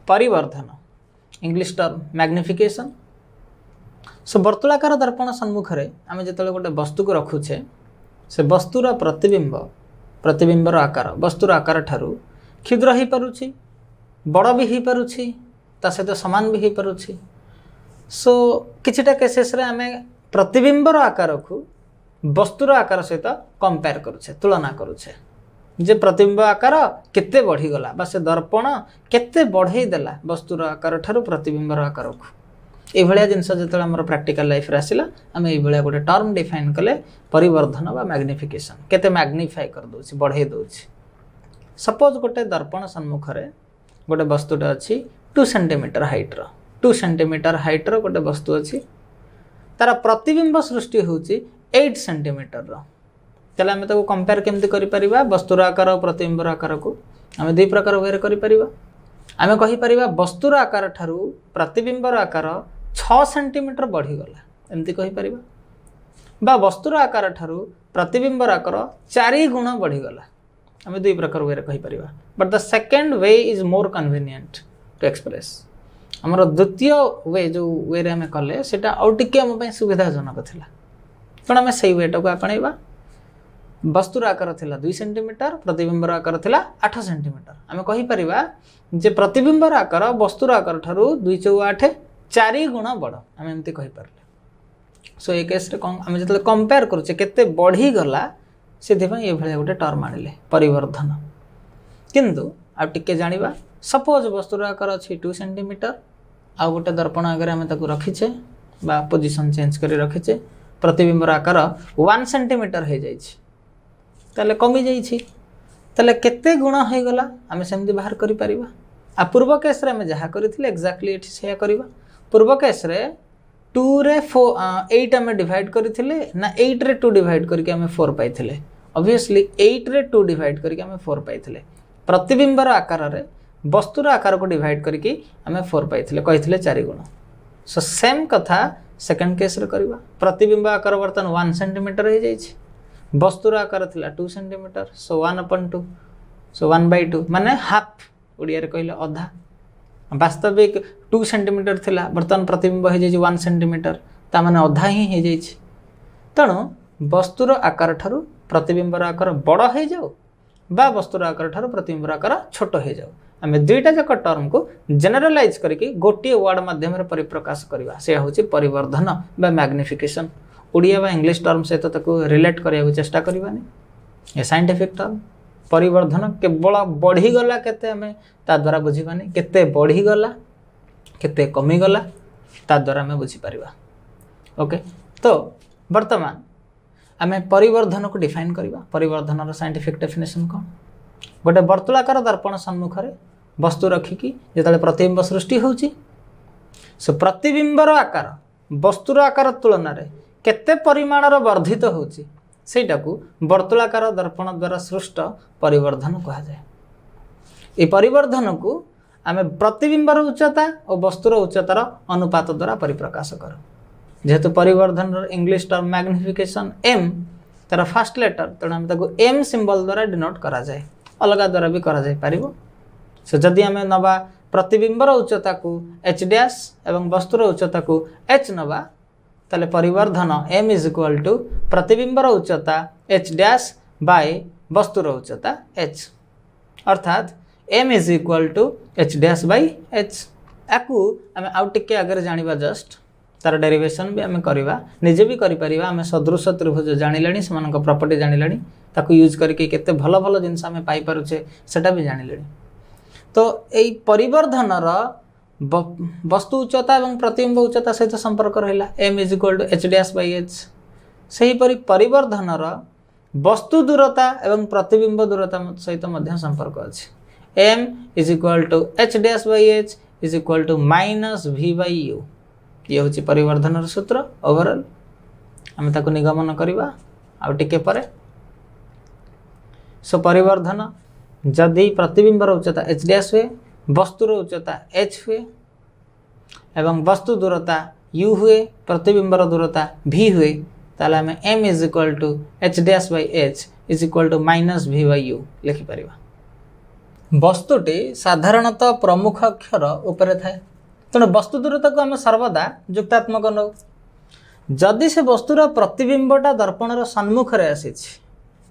परिवर्धन English term magnification. सो वर्तुलाकार दर्पण सम्मुख में आम जो गोटे वस्तु को रखुचे से वस्तुर प्रतिबिंब प्रतिबिंबर आकार वस्तुर आकार ठारू क्षुद्र हो पारुछि बड़ भी हो पारुछि ता सहित समान भी हो पारुछि। सो किछिटा केसेस रे आमे प्रतिबिंबर आकार को वस्तुर आकार सहित कंपेयर करुछे तुलना करुछे जे प्रतिबिंब आकार केते बढ़ी गला बा से दर्पण केते बढ़ई देला वस्तुर आकार ठारू प्रतिबिंबर आकार को। ए भलिया जिंस जतले हमर प्रैक्टिकल लाइफ रे आसिला आमे ए भलिया गोटे टर्म डिफाइन कले परिवर्धन बा मैग्निफिकेशन केते मैग्निफाई कर दोछि बढ़ई दोछि। सपोज गोटे दर्पण सम्मुख रे गोटे वस्तुटा अच्छी 2 सेंटीमीटर हाइट रो 2 सेंटीमीटर हाइट रो गोटे वस्तु अच्छी तार प्रतिबिंब सृष्टि होउची 8 सेंटीमीटर रो। तले आमे ताको कंपेयर केमति करि परिबा वस्तुर आकार और प्रतिबिंबर आकार को आमे दुई प्रकार वे करि परिबा। आमे कहि परिबा वस्तुर आकार ठारू प्रतिबिंबर आकार 6 सेंटीमीटर बढ़ी गला एमति कहि परिबा बा वस्तुर आकार ठारू प्रतिबिंबर आकार 4 गुण बढ़ी गला आमे दुई प्रकार वे कहि परिबा। But the second way is more convenient to express हमर द्वितीय वे जो वे रे आमे कले सेटा आउ टिके हम पय सुविधाजनक थिला पण आमे सेही वेटा को आपणेबा। वस्तुर आकार थिला 2 सेंटीमीटर प्रतिबिंबर आकार थिला 8 सेंटीमीटर आमे कहि परिबा जे प्रतिबिंबर आकार वस्तुर आकार ठारू 2 × 8 4 गुण बड़ आमे एमति कहि परले। सो ए केस रे आमे जतले कंपेयर करूचे केते बढ़ी गला से ये भले गोटे टर्म आनिले परिवर्धन। किंतु आ टिके जानिबा सपोज वस्तुर आकार अछि 2 सेंटीमीटर आ गोटे दर्पण आगे आमे ताकू रखिछे बा पोजीशन चेंज करी रखिछे प्रतिबिंबर आकार 1 सेंटीमीटर हो जाइछि ताले कमी जाइछि ताले केते गुण हो गला आमे सेमति बाहर करि परिबा। आ पूर्व केस रे आमे जहा करिथिले एक्जेक्टली एठी सेया करिबा। पूर्व केस रे 2 रे 8 आमे डिवाइड करिथिले ना 8 रे 2 डिवाइड करके आमे 4 पाइथिले ऑब्वियसली 8 रे 2 डिवाइड करके आमे 4 पाइथिले प्रतिबिंबर आकार रे वस्तुर आकार को डिवाइड करके आमे 4 पाइथिले कहिथिले 4 गुण। सो सेम कथा सेकंड केस रे करबा प्रतिबिंब आकार वर्तमान 1 सेंटीमीटर हो जाइछि वस्तुर आकार थिला 2 सेंटीमीटर सो 1/2 सो 1/2 माने हाफ ओडिया रे कहिला आधा वास्तविक 2 सेंटीमीटर थिला वर्तमान प्रतिबिंब हो जाइछि 1 सेंटीमीटर ता माने आधा ही हो जाइछि। तणो वस्तुर आकार ठारू प्रतिबिंबर आकार बड़ हो जाओ बा वस्तुर आकार ठारू प्रतिबिंबर आकार छोट हो जाओ आमे दुईटा जक टर्म को जनरलाइज करके गोटे वर्ड माध्यम रे परिप्रकाश करबा से होछि परिवर्धन बा मैग्निफिकेशन। ओडिया बा इंग्लिश टर्म सहित ताको रिलेट करिया चेष्टा करबानी ए साइंटिफिक टर्म परिवर्धन केवल बढ़ी गला केते आमे ता द्वारा बुझिबानी केते बढ़ी गला केते कमी गला ता द्वारा आमे बुझि परिबा। ओके तो वर्तमान आमे परिवर्धन को डिफाइन करबा। परिवर्धन रो साइंटिफिक डेफिनेशन कोन गोटे वर्तुलाकार दर्पण सम्मुख रे वस्तु रखिकी जेतले प्रतिबिंब सृष्टि होउची सो प्रतिबिंबर आकार वस्तुर आकार तुलना रे केते परिमाण रो वर्धित होउची सेटा को वर्तुलाकार दर्पण द्वारा सृष्ट परिवर्धन कहा जाए। ए परिवर्धन को आमे प्रतिबिंबर उच्चता और वस्तुर उच्चतार अनुपात द्वारा परिप्रकाश करू। जेहेतु परिवर्धन इंग्लिश टर्म मैग्निफिकेशन एम तार फर्स्ट लेटर तेणु आम ताको एम सिंबल द्वारा डिनोट करा जाए अलग द्वारा भी करा जाए पारिबो। सो जदि आमे नबा प्रतिबिंबर उच्चता को एच डैश एवं वस्तुर उच्चता को एच नबा ताले परिवर्धन एम इज इक्वल टू प्रतिबिंबर उच्चता एच डैश बाय वस्तुर उच्चता एच अर्थात M is equal to H dash by H. याकू आमे आउ टिके आगे जानिबा जस्ट तार डेरिवेशन भी आमे करिबा निजे भी करि परिबा। आमे सदृश त्रिभुज जानिलानी सेमानक प्रॉपर्टी जानिलानी ताकू यूज करके केते भलो भलो जिंस आमे पाई पारुछे सेटा भी जानिलानी। तो एई परिवर्धन रो वस्तु उच्चता और प्रतिबिंब उच्चता सहित संपर्क रहा M is equal to H dash by H. सही परि परिवर्धन रो वस्तु दूरता एवं प्रतिबिंब दूरता सहित मध्य संपर्क अछि। M is equal to H dash by H is equal to minus V by U. ये होची परिवर्धन सूत्र ओवरऑल आम ताको निगमन करवा आउ टिके परे। सो परिवर्धन जदि प्रतिबिंबर उच्चता एच डैश हुए वस्तुर उच्चता एच हुए एवं वस्तु दूरता यू हुए प्रतिबिंबर दूरता भी हुए ताले आम M is equal to H dash by H is equal to minus V by U लिखि परिबा। वस्तुटी साधारणतः प्रमुख अक्षर उपरे थाए तेणु वस्तु दूरता को आम सर्वदा जुक्तात्मक नौ जदि से वस्तुर प्रतिबिंबटा दर्पणर सम्मुख रे आसीछि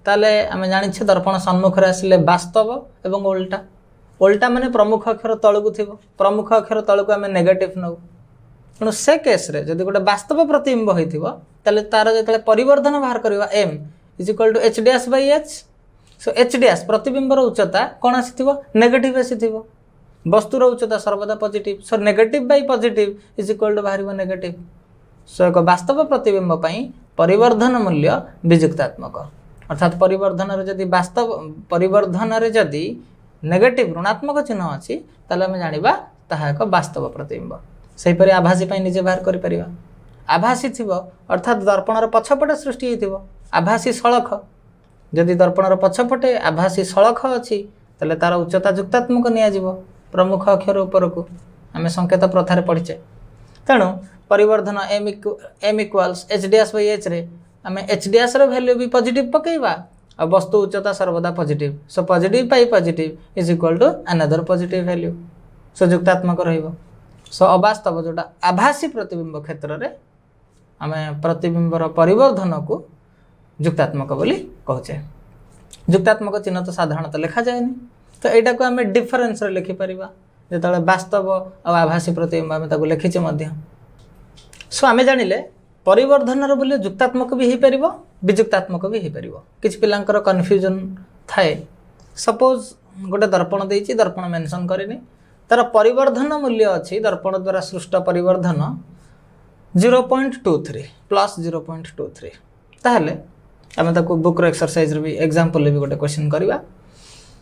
ताले आम जानिछे दर्पण सम्मुख रे आसिले वास्तव एवं उल्टा उल्टा माने प्रमुख अक्षर तळकु थिबो प्रमुख अक्षर तळकु आम नेगेटिव नौ तेणु से केस रे जदि गोटे वास्तव प्रतिबिंब होइथिबो ताले तार जतले परिवर्धन बाहर करबा m is equal to h dash by h so h dash प्रतिबिंबर उच्चता कोन आसीथिबो नेगेटिव आसीथिबो वस्तुर उच्चता सर्वदा positive so negative by positive is equal to बाहरिबो नेगेटिव सो एक वास्तव प्रतिबिंब पई परिवर्धन मूल्य विजुक्तात्मक अर्थात परिवर्धन रे जदि वास्तव परिवर्धन रे जदि नेगेटिव ऋणात्मक चिन्ह अछि ताले हम जानिबा ताहा एक वास्तव प्रतिबिंब सही परि आभासी पई निजे बाहर करि परिबा आभासी थिबो अर्थात दर्पणर पछपटे सृष्टि हेतिबो आभासी सळख जदि दर्पणर पछपटे आभासी सळख अछि ताले तार उच्चता जुक्तात्मक निया जिवो प्रमुख अक्षर ऊपर को आम संकेत प्रथार पढ़ीचे तेणु परिवर्धन m equals h dash by h रे आम h डैश रो वैल्यू भी पॉजिटिव पकेइबा आ वस्तु उच्चता सर्वदा positive so positive by positive is equal to another positive value so जुक्तात्मक रहिबो सो अवास्तव जोटा आभासी प्रतिबिंब क्षेत्र रे आम प्रतिबिंबर परिवर्धन को जुक्तात्मक बोली कहचे जुक्तात्मक चिन्ह तो साधारणतः लिखा जाएनी तो यहाँ को आम डिफरेन्स लिखि परिबा जेतले वास्तव और आभासी प्रतिबिंब आम ताको लिखिचे मध्य सो आम जानिले परिवर्धन बोले जुक्तात्मक भी हो पारिबो विजुक्तात्मक भी हो पारिबो किछ पिलांकर कन्फ्यूजन थाए सपोज गोटे दर्पण देइछि दर्पण मेंशन करिनि तार परिवर्धन मूल्य अछि दर्पण द्वारा सृष्ट परिवर्धन 0.23 प्लस 0.23 ताहले आम ताको बुक रो एक्सरसाइज रे भी एग्जांपल ले भी गोटे क्वेश्चन करबा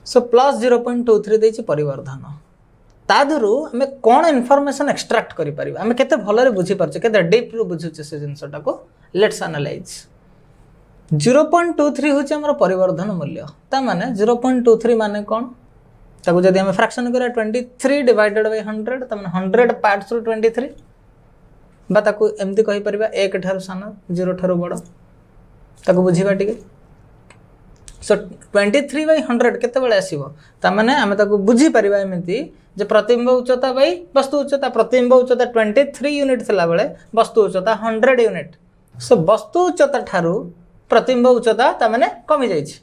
सो प्लस 0.23 देइछि परिवर्धन ताधरु आम कौन इनफॉरमेशन एक्सट्रैक्ट करि परिबा आम केते भलरे बुझी परछे केते डीप रो बुझुचे से जिंसटा को लेट्स एनालाइज 0.23 होचे हमर परिवर्धन मूल्य ता माने 0.23 माने कोन ताको जदि हम फ्रैक्शन करा 23 डिवाइडेड बाय 100 ता माने 100 पार्ट्स रो 23 बा ताको एमती कहि परिबा 1 ठारो सान 0 ठारो बड़ ताको बुझीबा टिके सो 23 बाय 100 केते बेले आसीबो ता माने हम ताको बुझी परिबा एमती जे प्रतिबिंब उच्चता बाय वस्तु उच्चता प्रतिबिंब उच्चता 23 यूनिट थिला बेले वस्तु उच्चता 100 यूनिट सो वस्तु उच्चता ठारू प्रतिबिंब उच्चता ता माने कमी जाइछि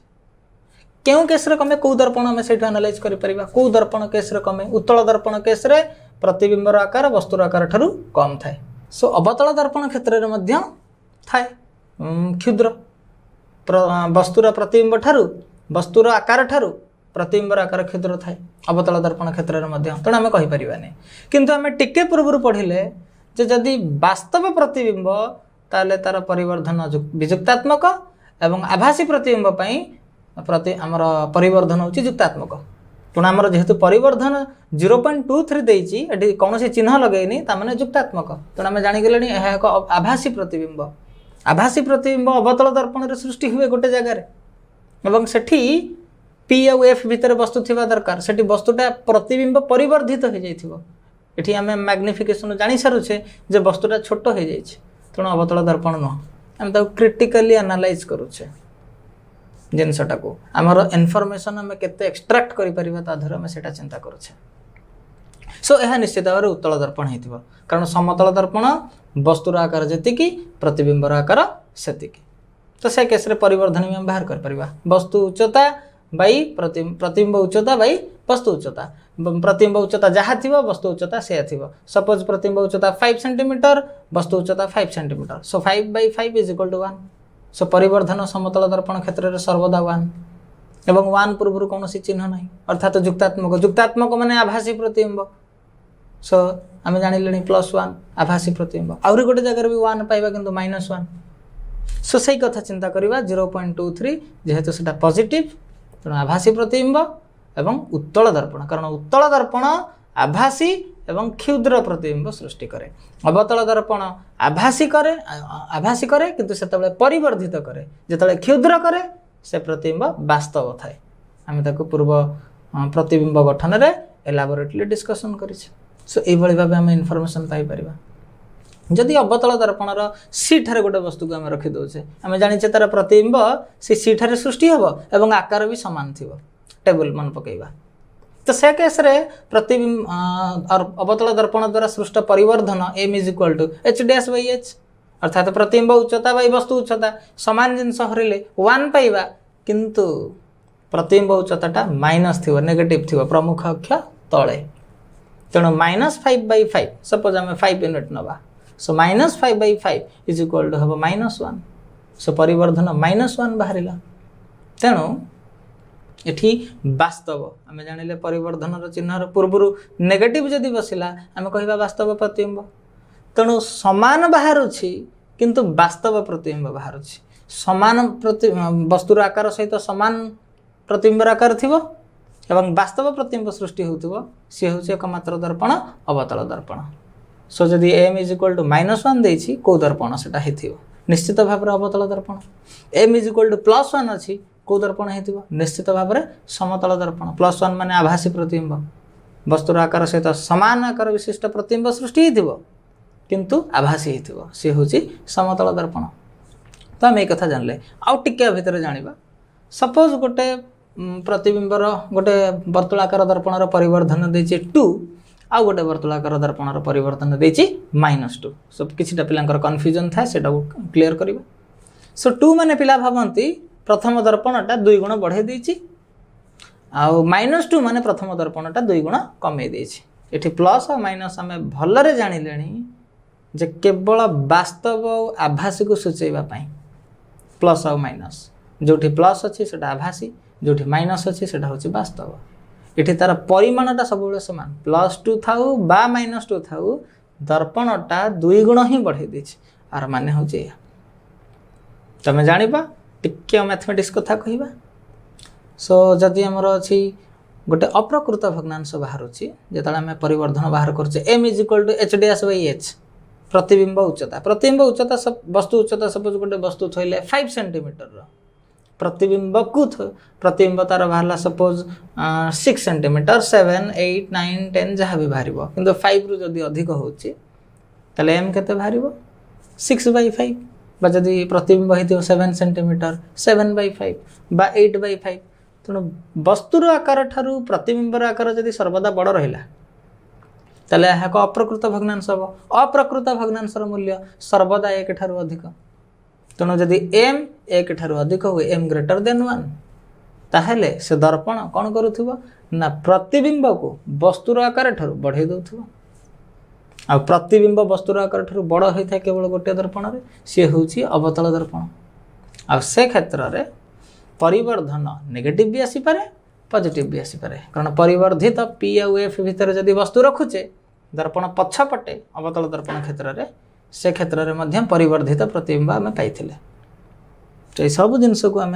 केउ केस रे कमे को दर्पण हम सेठ एनालाइज करि परिबा को दर्पण केस रे कमे उत्तल दर्पण केस रे प्रतिबिंबर आकार वस्तुर आकार ठारू कम थाए सो अवतल दर्पण क्षेत्र रे मध्य थाए क्षुद्र वस्तुर प्रतिबिंब ठारू वस्तुर आकार ठारू प्रतिबिंबर आकार क्षुद्र थाए अवतल दर्पण क्षेत्र रे मध्य तेणु आम कहि परिबानी किंतु आम टिके पूर्व पढ़िले जे जदि वास्तव प्रतिबिंब ताले तार परिवर्धन विजुक्तात्मक एवं आभासी प्रतिबिंब पई आमर परिवर्धन होची जुक्तात्मक तेणु आमर जेहेतु परिवर्धन 0.23 देइची एठी कोनोसी चिन्ह लगेइनी ता माने जुक्तात्मक तेणु आम जानि गेलेनी एहा एक आभासी प्रतिबिंब अवतल दर्पण रे सृष्टि हुए गोटे जगह रे एवं सेठी P और F भितर वस्तु थिबा दरकार सेठी वस्तुटा प्रतिबिंब परिवर्धित हो जाइथिबो एठी आमे मैग्निफिकेशन जानि सारुछे जे वस्तुटा छोट हो जाइछ तेणु अवतल दर्पण न आम ताको क्रिटिकली एनालाइज करूछे जिनसटा को आमर इनफॉरमेशन आम केते एक्सट्रैक्ट करि परिबा ता धर आम सेटा चिंता करूछे सो यह निश्चित भाव उत्तल दर्पण हेतिबो कारण समतल दर्पण वस्तुर आकार जेतिकी प्रतिबिंबर आकार सेतिकी तो से केस रे परिवर्धन में हम बाहर कर परिबा वस्तु उच्चता बाई प्रतिबिंब उच्चता बाई वस्तु उच्चता प्रतिबिंब उच्चता जहाँ थिबो वस्तु उच्चता से थिबो सपोज प्रतिबिंब उच्चता 5 सेंटीमीटर वस्तु उच्चता 5 centimetre so 5 by 5 is equal to 1 so परिवर्धन समतल दर्पण क्षेत्र रे सर्वदा 1 एवं 1 पूर्व कोनोसी चिन्ह नाही अर्थात जुक्तात्मक माने आभासी प्रतिबिंब सो आम जानिले +1 आभासी प्रतिबिंब आउरी गोटे जगह भी 1 पाइबा किंतु -1 सो सही कथा चिंता करबा 0.23 जेहेतु सेटा पॉजिटिव तेणु आभासी प्रतिबिंब एवं उत्तल दर्पण कारण उत्तल दर्पण आभासी एवं क्षुद्र प्रतिबिंब सृष्टि करे अवतल दर्पण आभासी करे किंतु सेतबेले परिवर्धित करे जेतबेले क्षुद्र करे से प्रतिबिंब वास्तव थाए आम ताको पूर्व प्रतिबिंब गठन रे एलाबोरेटली डिस्कशन करिछे सो ए भली भाबे हम इनफॉरमेशन पाई परिबा जदि अवतल दर्पणर सी ठारे गोटे वस्तु को आम रखी दौचे आम जानिचे तार प्रतिबिंब सी ठारे सृष्टि हेबो एवं आकार भी समान थिबो टेबल मन पकेइबा तो से केस रे प्रतिबिंब अवतल दर्पण द्वारा सृष्ट परिवर्धन m is equal to h dash by h अर्थात प्रतिबिंब उच्चता बाई वस्तु उच्चता समान जिनस हरिले 1 पाइबा किंतु प्रतिबिंब उच्चताटा माइनस थी नेगेटिव थी प्रमुख अक्ष तले तेणु -5/5 सपोज आम 5 यूनिट नवा सो -5/5 इज इक्वल टू हम -1 सो परिवर्धन -1 बाहर तेणु एठी वास्तव आम जानिले परिवर्धन चिन्ह पूर्व नेगेटिव जदि बसिला आम कहवा वास्तव प्रतिबिंब तेणु समान बाहर किंतु वास्तव प्रतिबिंब बाहर समान वस्तुर आकार सहित समान प्रतिबिंब आकार थिबो एवं वास्तव प्रतिबिंब सृष्टि होउथिबो सी होउछि एकमात्र दर्पण अवतल दर्पण सो जदि m इज इक्वल टू -1 देछि को दर्पण सेटा हेथिबो निश्चित भाव रे अवतल दर्पण m इज इक्वल टू +1 अछि को दर्पण हेथिबो निश्चित भाव रे समतल दर्पण +1 माने आभासी प्रतिबिंब वस्तुर आकार सहित समान आकार विशिष्ट प्रतिबिंब सृष्टि हेथिबो किंतु आभासी हेथिबो सी होउछि समतल दर्पण तो हम एक कथा जानले आउ टिके भितर जानिबा सपोज गोटे प्रतिबिंबर गोटे वर्तुलाकार दर्पणर परिवर्धन देछि 2 आ गोटे वर्तुलाकार दर्पणर परिवर्तन देछि -2 सो किछिटा पिलांकर कन्फ्यूजन था सेटा क्लियर करिबा सो 2 माने पिला भाबंती प्रथम दर्पणटा 2 गुण बढ़े देछि आ -2 माने प्रथम दर्पणटा 2 गुण कमे देछि एठी प्लस और माइनस हमें भलरे जानि लेनी जे केवल वास्तव आभासी को सूचैबा पई प्लस और माइनस जोठी प्लस अछि सेटा आभासी जोठी माइनस अछि सेटा होछि वास्तव एठी तार परिमाणटा सब बेले समान +2 थाउ बा -2 थाउ दर्पणटा 2 गुण ही बढ़े देछि आर माने होछि तमे जानिबा टिके मैथमेटिक्स कथा कहिबा सो जदि हमर अछि गोटे अप्रकृत भग्नांश बाहर अछि जेतला हम परिवर्धन बाहर करछे m is equal to h dash by h प्रतिबिंब उच्चता सब वस्तु उच्चता सपोज गोटे वस्तु थइले 5 सेंटीमीटर रो प्रतिबिंब तार बाहरला सपोज 6 सेंटीमीटर 7 8 9 10 जहाँ भी बाहरिबो किंतु 5 रु जदि अधिक होछि तले m केते बाहरिबो 6/5 बा जदि प्रतिबिंब हेतियो 7 सेंटीमीटर 7/5 बा 8/5 तेणु वस्तुर आकार ठारू प्रतिबिंबर आकार जदि सर्वदा बड़ रहिला तले यह को अप्रकृत भग्नांश हम अप्रकृत भग्नांशर मूल्य सर्वदा 1 ठारू अधिक तेणु जदि m 1 ठारू अधिक हुए m ग्रेटर देन 1 ताहेले से दर्पण कौन करुथिबो ना प्रतिबिंब को वस्तुर आकार ठारू बढ़े दउथिबो आ प्रतिबिंब वस्तुर आकार ठारू बड़ होइथा केवल गोटे दर्पण रे से होउची अवतल दर्पण आ से क्षेत्र रे परिवर्धन नेगेटिव भी आसी पारे पॉजिटिव भी आसी पारे कारण परिवर्धित p और f भितर जदि वस्तु रखुचे दर्पण पछपटे अवतल दर्पण क्षेत्र रे से क्षेत्र रे मध्य परिवर्धित प्रतिबिंब आम पाइथिले तो ये सब जिनस को आम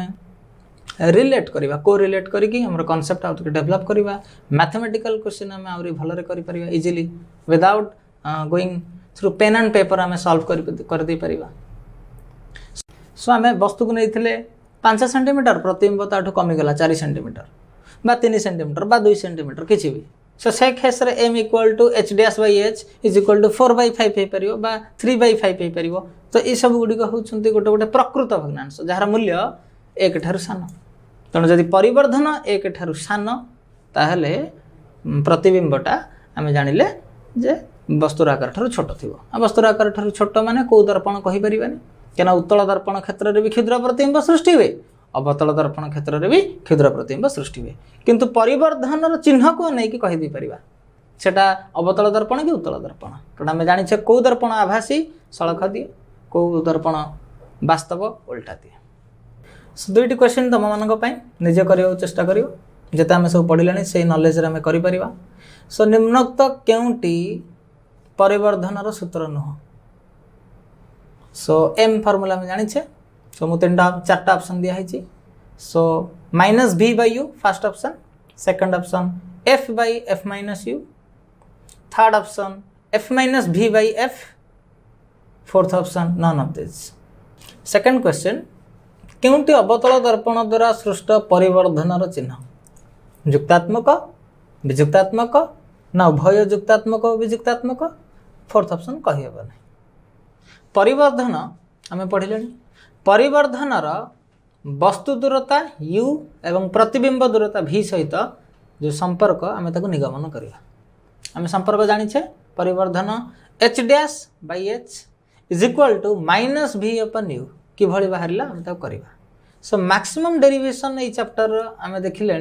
रिलेट करवा को रिलेट करके हमर कांसेप्ट आउट डेवलप करवा मैथमेटिकल क्वेश्चन आम आउरी भलरे करि परिबा easily without going through pen and paper आम सॉल्व कर दे परिबा सो आम वस्तु को नैथिले 5 सेंटीमीटर प्रतिबिंब ताठू कमी गला 4 सेंटीमीटर बा 3 सेंटीमीटर बा 2 सेंटीमीटर किछि भी सो से केस रे m equal to h dash by h is equal to 4/5 हे परिबो बा 3/5 हे परिबो तो ई सब गुडी को होचंती गोटे गोटे प्रकृत भग्नांश जहार मूल्य 1 ठारू सान तण जदि परिवर्धन 1 ठारू सान ताहले प्रतिबिंबटा आमे जानिले जे वस्तुर आकार ठारू छोट थिबो आ वस्तुर आकार ठारू छोट माने को दर्पण कहि परिबानी केना उत्तल दर्पण क्षेत्र रे भी क्षुद्र प्रतिबिंब सृष्टि हुए अवतल दर्पण क्षेत्र रे भी क्षुद्र प्रतिबिंब सृष्टि हुए किंतु परिवर्धन चिन्ह को नहीं कि कहि दी परिबा सेटा अवतल दर्पण कि उत्तल दर्पण कारण आम जानि को दर्पण आभासी सड़क दिए को दर्पण वास्तव उल्टा दिए सो दुईटी क्वेश्चन तुम मानक पई निजे करियो चेष्टा करियो जेते आम सब पढ़िलानी से नॉलेज रे आम करि परिबा सो निम्नोक्त केउटी परिवर्धनर सूत्र नुह सो m फार्मूला में जानि छे सो मु चारटा ऑप्शन दिया है so -v/u first option second option f/f-u third option f-v/f fourth option none of this second question केउंटी अवतल दर्पण द्वारा सृष्ट परिवर्धनर चिन्ह युक्तात्मक विजुक्तात्मक ना उभय युक्तात्मक विजुक्तात्मक फोर्थ ऑप्शन कहि हेबा नै परिवर्धन आम पढ़िले परिवर्धनर वस्तु दूरता u एवं प्रतिबिंब दूरता v सहित जो संपर्क आम ताको निगमन करवा आम संपर्क जानिछे परिवर्धन h dash by h is equal to minus v upon u कि भली बाहरला आम ताको करवा सो मैक्सिमम डेरिवेशन ये चैप्टर आम देखिले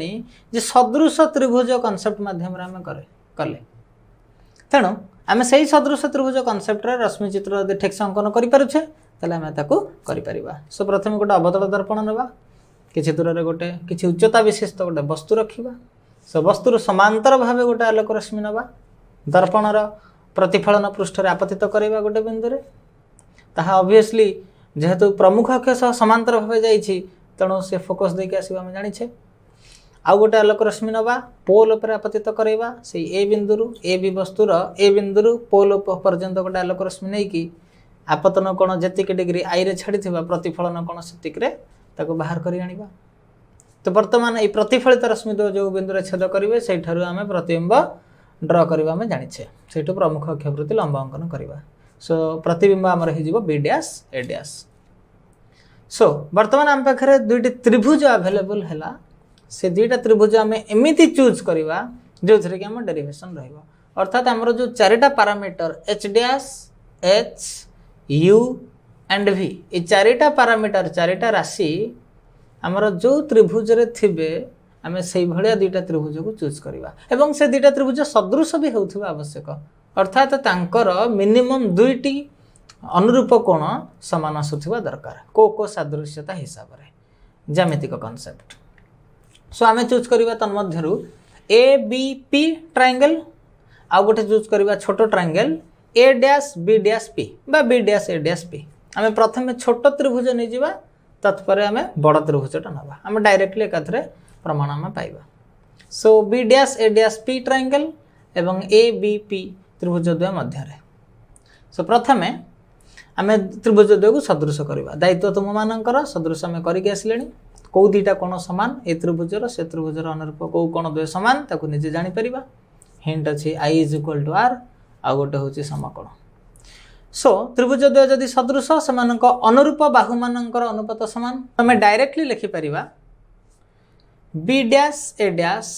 जे सदृश त्रिभुज कॉन्सेप्ट माध्यम आम कले तेणु आम से सदृश त्रिभुज कॉन्सेप्ट रश्मि चित्र यदि ठीक से अंकन करें आम ताको करिपरिबा सो प्रथम गोटे अवतल दर्पण नेबा किछि दूर रे गोटे किछि उच्चता विशिष्ट गोटे वस्तु रखिबा सो वस्तुर समांतर भाव गोटे आलोक रश्मि नेबा दर्पणर प्रतिफलन पृष्ठ रे आपतित करैबा गोटे बिंदु रे ताहा ऑब्वियसली जेहेतु प्रमुख अक्ष सह समांतर भाव जाइछि तेणु से फोकस देके आसीबा हम जानिछे आउ गोटे आलोक रश्मि नवा पोल पर आपतित करैबा से ए बिंदुरु ए बी वस्तुर ए बिंदुरु पोल पर्यंत गोटे आलोक रश्मि नै कि आपतन कोण जेतिक डिग्री आई रे छाड़ी थिबा प्रतिफलन कोण सेतिक रे ताको बाहर करी आनिबा तो वर्तमान ए प्रतिफलित रश्मि जो बिंदु रे छेद करिवे सेहि ठारु आमे प्रतिबिंब ड्रा करबा हम जानिछे सेठु प्रमुख अक्ष प्रति लंब अंकन करबा सो प्रतिबिंब हमर हि जिवो B dash A dash so वर्तमान आम पाखरे दुईटी त्रिभुज अवेलेबल हैला से दुईटा त्रिभुज आम एमती चूज करवा जो थी कि आम डेरिवेशन रहिबो अर्थात आमर जो चारिटा parameter H dash H U and V ये चारिटा पैरामीटर चारिटा राशि आमर जो त्रिभुज रे थिबे आमे सेही भलिया दुईटा त्रिभुज को चूज करवा एवं से दुईटा त्रिभुज सदृश भी होउथिबा आवश्यक अर्थात तांकर मिनिमम दुईटी अनुरूप कोण समान आसुथिबा दरकार को सादृश्यता हिसाब रे ज्यामितिक कांसेप्ट सो आमे चूज करवा तन्मध्यरु ए बी पी ट्रायंगल आ गोटे चूज करवा छोटो triangle A dash B dash P बा B dash A dash P आमे प्रथमे छोट त्रिभुज नै जिबा तत्पर आमे बड़ त्रिभुजटा नबा आमे डायरेक्टली एकाथरे प्रमाण आमे पाइबा सो B dash A dash P triangle एवं ए बी पी त्रिभुज द्वय मध्य रे सो प्रथमे आमे त्रिभुज द्वय को सदृश करबा दायित्व तुम मानकर सदृश आमे करिके आसलेनी कौ दीटा कोण समान ए त्रिभुजर से त्रिभुजर अनुरूप कौ कोण द्वय समान ताकू निजे जानि परिबा हिंट अछि I is equal to R आ गोटे होची समकोण सो त्रिभुज द्वय जदि सदृश समानक अनुरूप बाहु मानकर अनुपात समान हमें डायरेक्टली लिखि परिबा B डैश A डैश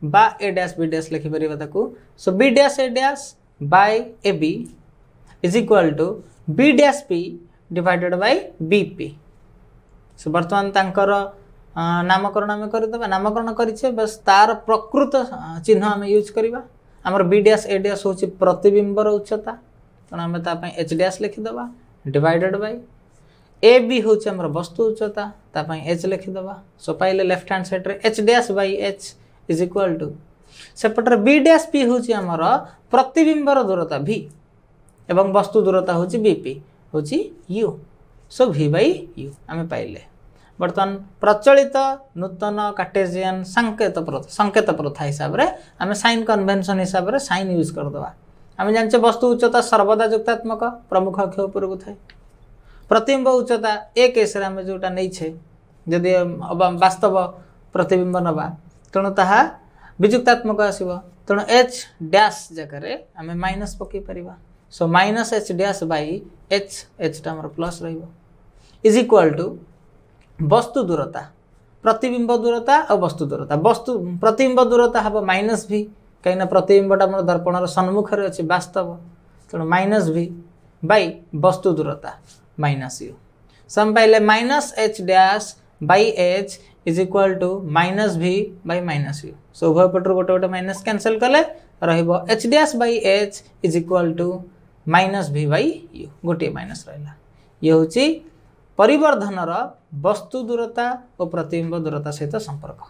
बा A डैश B डैश लिखि परिबा ताकू so B dash A dash by AB is equal to B dash P divided by BP so वर्तमान तांकर नामकरण आम करदेबा नामकरण करिछे बस तार प्रकृत चिन्ह आम यूज करबा हमर बी डैश ए डैश होची प्रतिबिंबर उच्चता तण आम ता पय एच डैश लिखिदेबा डिवाइडेड बाय ए बी होची हमर वस्तु उच्चता ता पय एच लिखिदेबा सो पाइले लेफ्ट हैंड साइड रे h dash by H is equal to सेपटर बी डैश पी होची हमर प्रतिबिंबर दूरता v एवं वस्तु दूरता होची बीपी होची u सो v बाय u आम पाइले वर्तमान प्रचलित नूतन कार्टेशियन संकेत प्रथा हिसाब रे आम साइन कन्वेंशन हिसाब रे साइन यूज करदवा आम जानचे वस्तु उच्चता सर्वदा युक्तात्मक प्रमुख अक्ष ऊपर को थाए प्रतिबिंब उच्चता ए केस रे आम जोटा नै छे जदि वास्तव प्रतिबिंब नबा तेणु ताहा विजुक्तात्मक आसीबो तेणु एच डैश जगह रे आम माइनस पकई परिबा so minus h dash by h टा हमर प्लस रहइबो इज इक्वल टू वस्तु दूरता प्रतिबिंब दूरता और वस्तु दूरता वस्तु प्रतिबिंब दूरता हम माइनस भी कहीं प्रतिबिंबटा मोर दर्पणर सम्मुख रे अछि वास्तव तेणु माइनस भी बाय वस्तु दूरता माइनस यू सम पाइले minus h dash by H is equal to minus v by minus u so उभय पटर गोटे गोटे माइनस कैंसिल कले रहइबो h dash by H is equal to minus v by u गोटे माइनस रहला ये होची परिवर्धनर वस्तु दूरता और प्रतिबिंब दूरता सहित संपर्क।